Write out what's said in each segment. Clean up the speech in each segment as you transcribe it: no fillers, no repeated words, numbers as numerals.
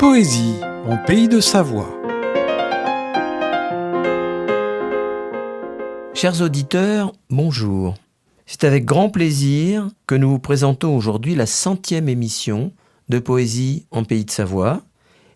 Poésie en Pays de Savoie. Chers auditeurs, bonjour. C'est avec grand plaisir que nous vous présentons aujourd'hui la 100e émission de Poésie en Pays de Savoie.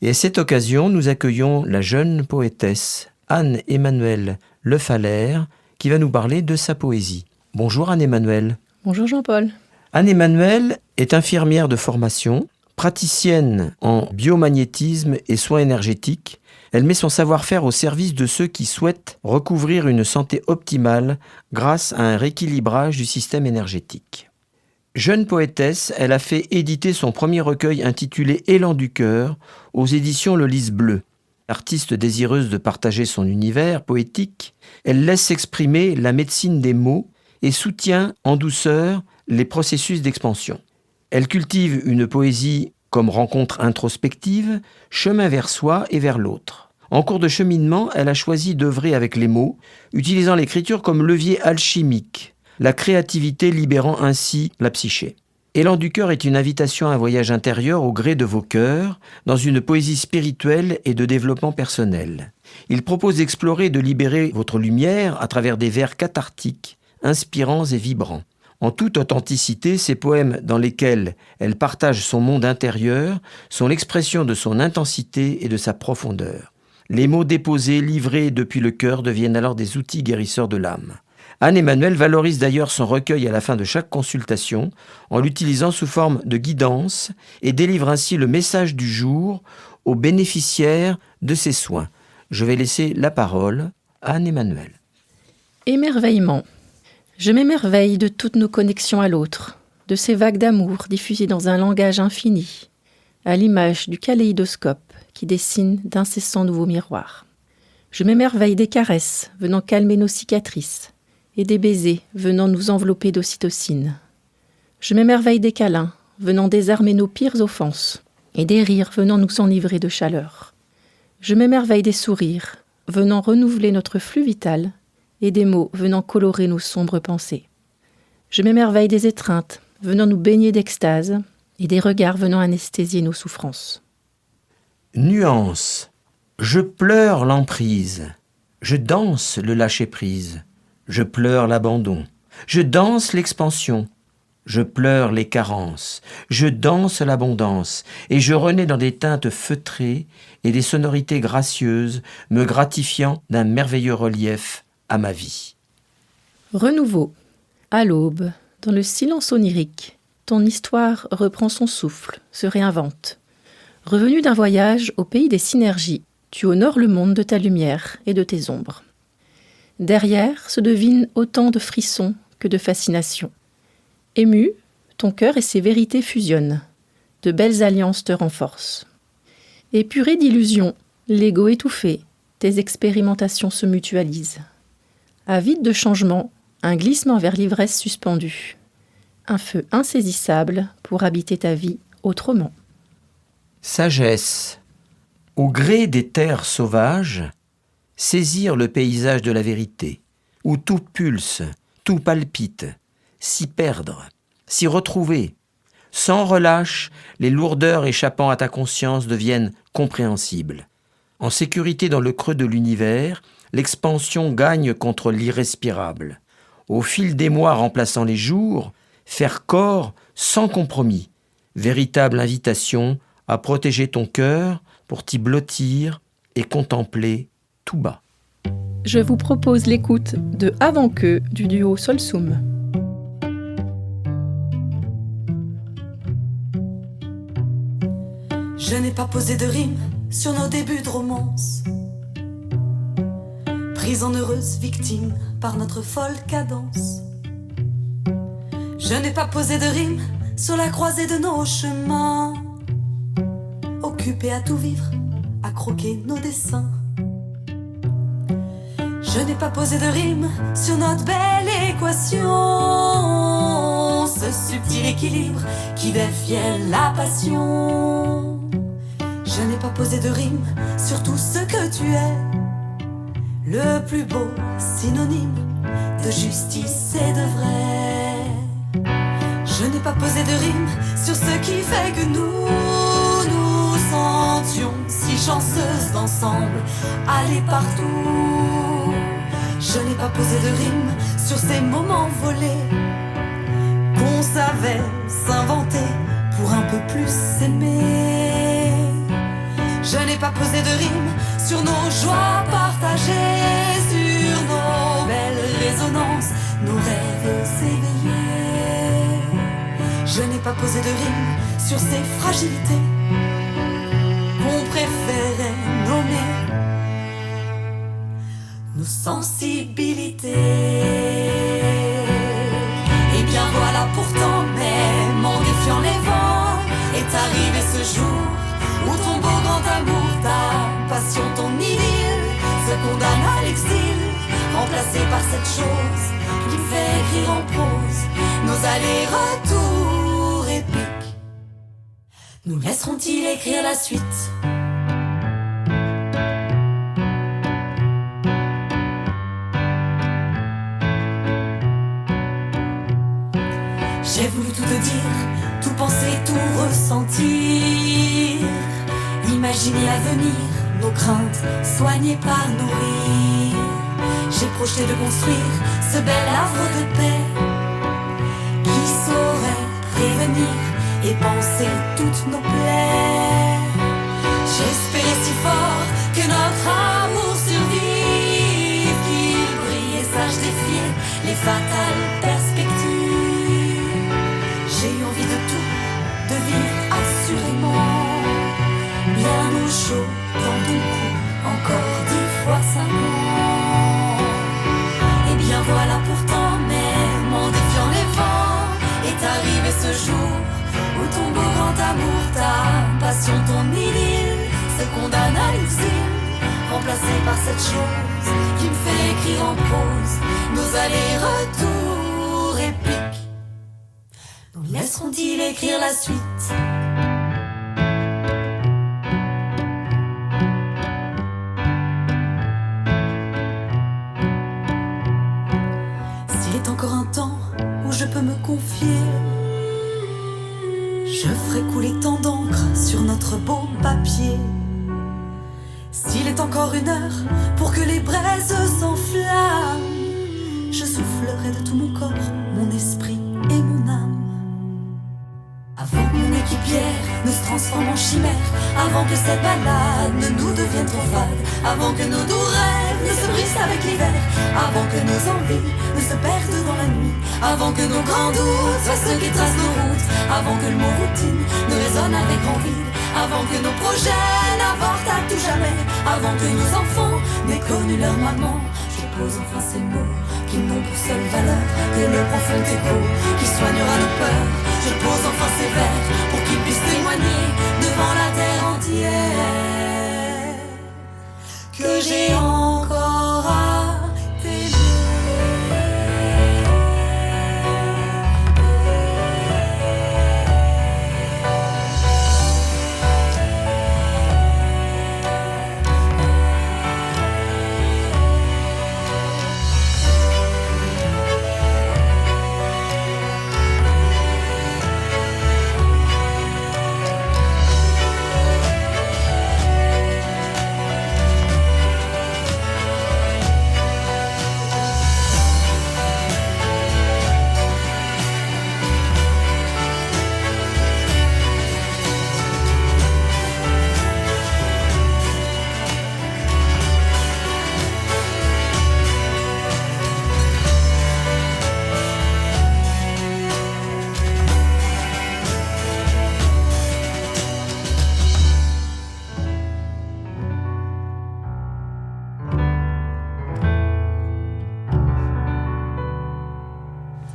Et à cette occasion, nous accueillons la jeune poétesse Anne-Emmanuelle Lefalaire qui va nous parler de sa poésie. Bonjour Anne-Emmanuelle. Bonjour Jean-Paul. Anne-Emmanuelle est infirmière de formation, praticienne en biomagnétisme et soins énergétiques. Elle met son savoir-faire au service de ceux qui souhaitent recouvrir une santé optimale grâce à un rééquilibrage du système énergétique. Jeune poétesse, elle a fait éditer son premier recueil intitulé « Élan du cœur » aux éditions Le Lys Bleu. Artiste désireuse de partager son univers poétique, elle laisse s'exprimer la médecine des mots et soutient en douceur les processus d'expansion. Elle cultive une poésie comme rencontre introspective, chemin vers soi et vers l'autre. En cours de cheminement, elle a choisi d'œuvrer avec les mots, utilisant l'écriture comme levier alchimique, la créativité libérant ainsi la psyché. Élan du cœur est une invitation à un voyage intérieur au gré de vos cœurs, dans une poésie spirituelle et de développement personnel. Il propose d'explorer et de libérer votre lumière à travers des vers cathartiques, inspirants et vibrants. En toute authenticité, ces poèmes dans lesquels elle partage son monde intérieur sont l'expression de son intensité et de sa profondeur. Les mots déposés, livrés depuis le cœur deviennent alors des outils guérisseurs de l'âme. Anne-Emmanuelle valorise d'ailleurs son recueil à la fin de chaque consultation en l'utilisant sous forme de guidance et délivre ainsi le message du jour aux bénéficiaires de ses soins. Je vais laisser la parole à Anne-Emmanuelle. Émerveillement. Je m'émerveille de toutes nos connexions à l'autre, de ces vagues d'amour diffusées dans un langage infini, à l'image du kaléidoscope qui dessine d'incessants nouveaux miroirs. Je m'émerveille des caresses venant calmer nos cicatrices et des baisers venant nous envelopper d'ocytocine. Je m'émerveille des câlins venant désarmer nos pires offenses et des rires venant nous enivrer de chaleur. Je m'émerveille des sourires venant renouveler notre flux vital et des mots venant colorer nos sombres pensées. Je m'émerveille des étreintes venant nous baigner d'extase et des regards venant anesthésier nos souffrances. Nuance. Je pleure l'emprise. Je danse le lâcher-prise. Je pleure l'abandon. Je danse l'expansion. Je pleure les carences. Je danse l'abondance. Et je renais dans des teintes feutrées et des sonorités gracieuses, me gratifiant d'un merveilleux relief à ma vie. Renouveau. À l'aube, dans le silence onirique, ton histoire reprend son souffle, se réinvente. Revenu d'un voyage au pays des synergies, tu honores le monde de ta lumière et de tes ombres. Derrière se devinent autant de frissons que de fascination. Ému, ton cœur et ses vérités fusionnent. De belles alliances te renforcent. Épuré d'illusions, l'ego étouffé, tes expérimentations se mutualisent. Avide de changement, un glissement vers l'ivresse suspendue. Un feu insaisissable pour habiter ta vie autrement. Sagesse. Au gré des terres sauvages, saisir le paysage de la vérité, où tout pulse, tout palpite, s'y perdre, s'y retrouver. Sans relâche, les lourdeurs échappant à ta conscience deviennent compréhensibles. En sécurité dans le creux de l'univers, l'expansion gagne contre l'irrespirable. Au fil des mois remplaçant les jours, faire corps sans compromis. Véritable invitation à protéger ton cœur pour t'y blottir et contempler tout bas. Je vous propose l'écoute de Avant que du duo Solsum. Je n'ai pas posé de rime sur nos débuts de romance, prise en heureuse victime par notre folle cadence. Je n'ai pas posé de rime sur la croisée de nos chemins, occupé à tout vivre, à croquer nos dessins. Je n'ai pas posé de rime sur notre belle équation, ce subtil équilibre qui défiait la passion. Je n'ai pas posé de rime sur tout ce que tu es, le plus beau synonyme de justice et de vrai. Je n'ai pas posé de rime sur ce qui fait que nous nous sentions chanceuse d'ensemble, aller partout. Je n'ai pas posé de rime sur ces moments volés qu'on savait s'inventer pour un peu plus s'aimer. Je n'ai pas posé de rime sur nos joies partagées, sur nos belles résonances, nos rêves éveillés. Je n'ai pas posé de rime sur ces fragilités qu'on préférait nommer nos sensibilités. Et bien voilà pourtant, même en défiant les vents, est arrivé ce jour où ton beau grand amour, ta passion, ton idylle se condamne à l'exil, remplacé par cette chose qui me fait écrire en prose nos allers-retours épiques. Nous laisseront-ils écrire la suite? J'ai voulu tout te dire, tout penser, tout ressentir, imaginer l'avenir, nos craintes soignées par nos rires. J'ai projeté de construire ce bel havre de paix qui saurait prévenir et panser toutes nos plaies. J'espérais si fort que notre amour survive, qu'il brille et sache défier les fatales perspectives. J'ai eu envie de tout, de vivre assurément, bien au chaud dans ton cou, encore 10 fois 5 ans. Et bien voilà pourtant, même en défiant les vents, est arrivé ce jour où ton beau grand amour, ta passion, ton idylle se condamne à l'exil, remplacé par cette chose qui me fait écrire en prose nos allers-retours épiques. Nous laisseront-ils écrire la suite? S'il est encore un temps où je peux me confier, je ferai couler tant d'encre sur notre beau papier. S'il est encore une heure pour que les braises s'enflamment, je soufflerai de tout mon corps, mon esprit et mon âme. Avant que mon équipière ne se transforme en chimère, avant que cette balade ne nous devienne trop fade, avant que nos doux rêves ne se brisent avec l'hiver, avant que nos envies ne se perdent dans la nuit, avant que nos grands doutes soient ceux qui tracent nos routes, avant que le mot routine ne résonne avec envie, avant que nos projets n'avortent à tout jamais, avant que nos enfants n'aient connu leur maman. Je pose enfin ces mots qui n'ont pour seule valeur que le profond écho qui soignera nos peurs. Je pose enfin ces vers pour qu'ils puissent témoigner devant la terre entière que j'ai encore à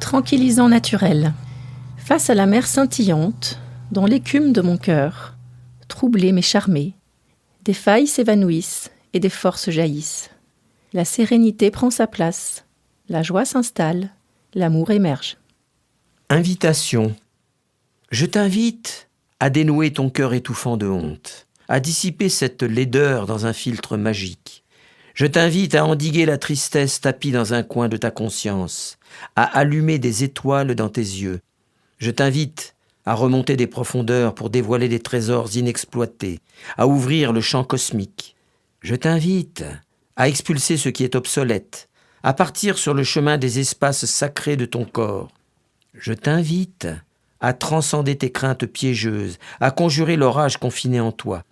tranquillisant naturel. Face à la mer scintillante, dans l'écume de mon cœur, troublé mais charmé, des failles s'évanouissent et des forces jaillissent. La sérénité prend sa place, la joie s'installe, l'amour émerge. Invitation. Je t'invite à dénouer ton cœur étouffant de honte, à dissiper cette laideur dans un filtre magique. Je t'invite à endiguer la tristesse tapie dans un coin de ta conscience, à allumer des étoiles dans tes yeux. Je t'invite à remonter des profondeurs pour dévoiler des trésors inexploités, à ouvrir le champ cosmique. Je t'invite à expulser ce qui est obsolète, à partir sur le chemin des espaces sacrés de ton corps. Je t'invite à transcender tes craintes piégeuses, à conjurer l'orage confiné en toi.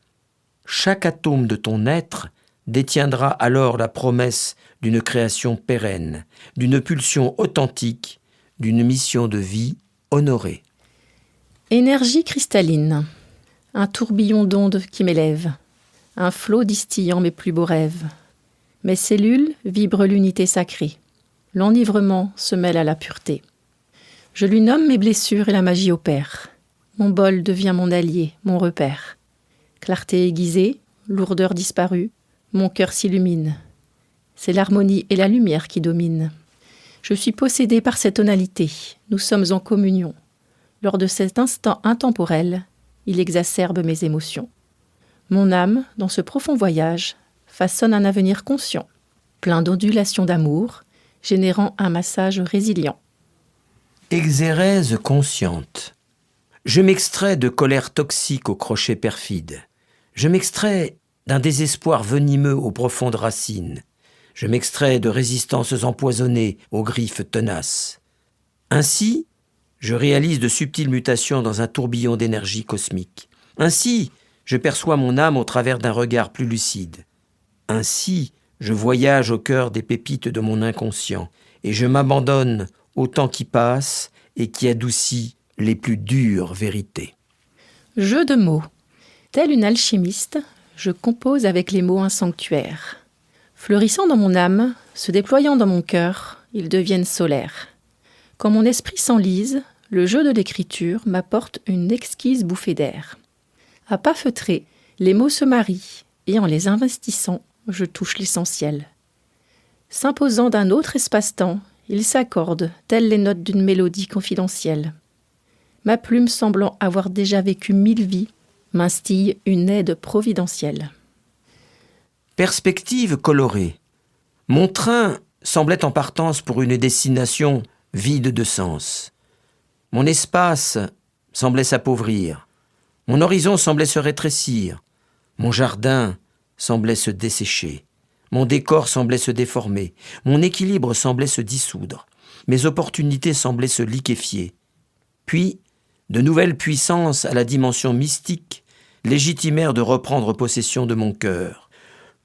Chaque atome de ton être détiendra alors la promesse d'une création pérenne, d'une pulsion authentique, d'une mission de vie honorée. Énergie cristalline, un tourbillon d'ondes qui m'élève, un flot distillant mes plus beaux rêves. Mes cellules vibrent l'unité sacrée, l'enivrement se mêle à la pureté. Je lui nomme mes blessures et la magie opère. Mon bol devient mon allié, mon repère. Clarté aiguisée, lourdeur disparue, mon cœur s'illumine. C'est l'harmonie et la lumière qui dominent. Je suis possédée par cette tonalité, nous sommes en communion. Lors de cet instant intemporel, il exacerbe mes émotions. Mon âme, dans ce profond voyage, façonne un avenir conscient, plein d'ondulations d'amour, générant un massage résilient. Exérèse consciente. Je m'extrais de colère toxique au crochet perfide. Je m'extrais d'un désespoir venimeux aux profondes racines. Je m'extrais de résistances empoisonnées aux griffes tenaces. Ainsi, je réalise de subtiles mutations dans un tourbillon d'énergie cosmique. Ainsi, je perçois mon âme au travers d'un regard plus lucide. Ainsi, je voyage au cœur des pépites de mon inconscient et je m'abandonne au temps qui passe et qui adoucit les plus dures vérités. Jeu de mots. Tel une alchimiste, je compose avec les mots un sanctuaire. Fleurissant dans mon âme, se déployant dans mon cœur, ils deviennent solaires. Quand mon esprit s'enlise, le jeu de l'écriture m'apporte une exquise bouffée d'air. À pas feutrés, les mots se marient, et en les investissant, je touche l'essentiel. S'imposant d'un autre espace-temps, ils s'accordent, telles les notes d'une mélodie confidentielle. Ma plume semblant avoir déjà vécu 1000 vies, m'instille une aide providentielle. Perspective colorée. Mon train semblait en partance pour une destination vide de sens. Mon espace semblait s'appauvrir. Mon horizon semblait se rétrécir. Mon jardin semblait se dessécher. Mon décor semblait se déformer. Mon équilibre semblait se dissoudre. Mes opportunités semblaient se liquéfier. Puis, de nouvelles puissances à la dimension mystique légitimèrent de reprendre possession de mon cœur.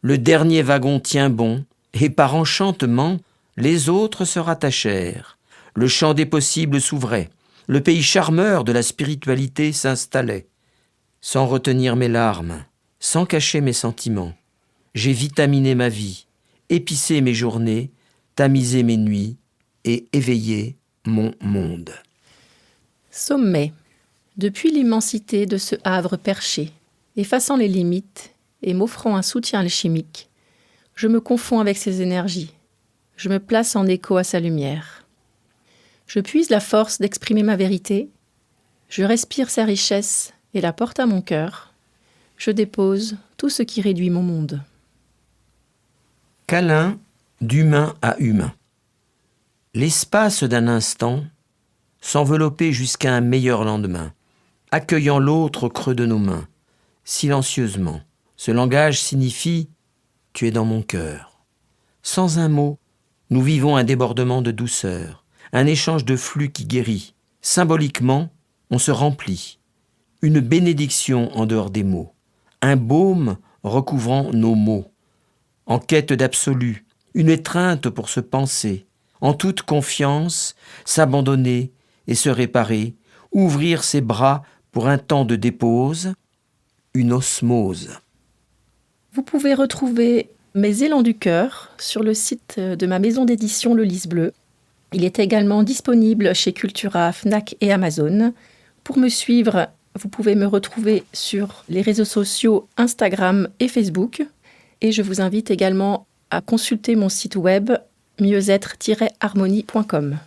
Le dernier wagon tient bon, et par enchantement, les autres se rattachèrent. Le champ des possibles s'ouvrait. Le pays charmeur de la spiritualité s'installait. Sans retenir mes larmes, sans cacher mes sentiments, j'ai vitaminé ma vie, épicé mes journées, tamisé mes nuits et éveillé mon monde. Sommet. Depuis l'immensité de ce havre perché, effaçant les limites et m'offrant un soutien alchimique, je me confonds avec ses énergies. Je me place en écho à sa lumière. Je puise la force d'exprimer ma vérité. Je respire sa richesse et la porte à mon cœur. Je dépose tout ce qui réduit mon monde. Câlin d'humain à humain. L'espace d'un instant, s'envelopper jusqu'à un meilleur lendemain, accueillant l'autre au creux de nos mains, silencieusement. Ce langage signifie « tu es dans mon cœur ». Sans un mot, nous vivons un débordement de douceur, un échange de flux qui guérit. Symboliquement, on se remplit. Une bénédiction en dehors des mots, un baume recouvrant nos mots. En quête d'absolu, une étreinte pour se penser, en toute confiance, s'abandonner et se réparer, ouvrir ses bras pour un temps de dépose, une osmose. Vous pouvez retrouver mes élans du cœur sur le site de ma maison d'édition Le Lys Bleu. Il est également disponible chez Cultura, Fnac et Amazon. Pour me suivre, vous pouvez me retrouver sur les réseaux sociaux Instagram et Facebook. Et je vous invite également à consulter mon site web mieux-être-harmonie.com.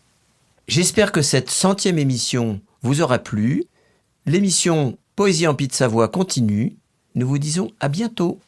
J'espère que cette 100e émission vous aura plu. L'émission Poésie en Pie de Savoie continue. Nous vous disons à bientôt.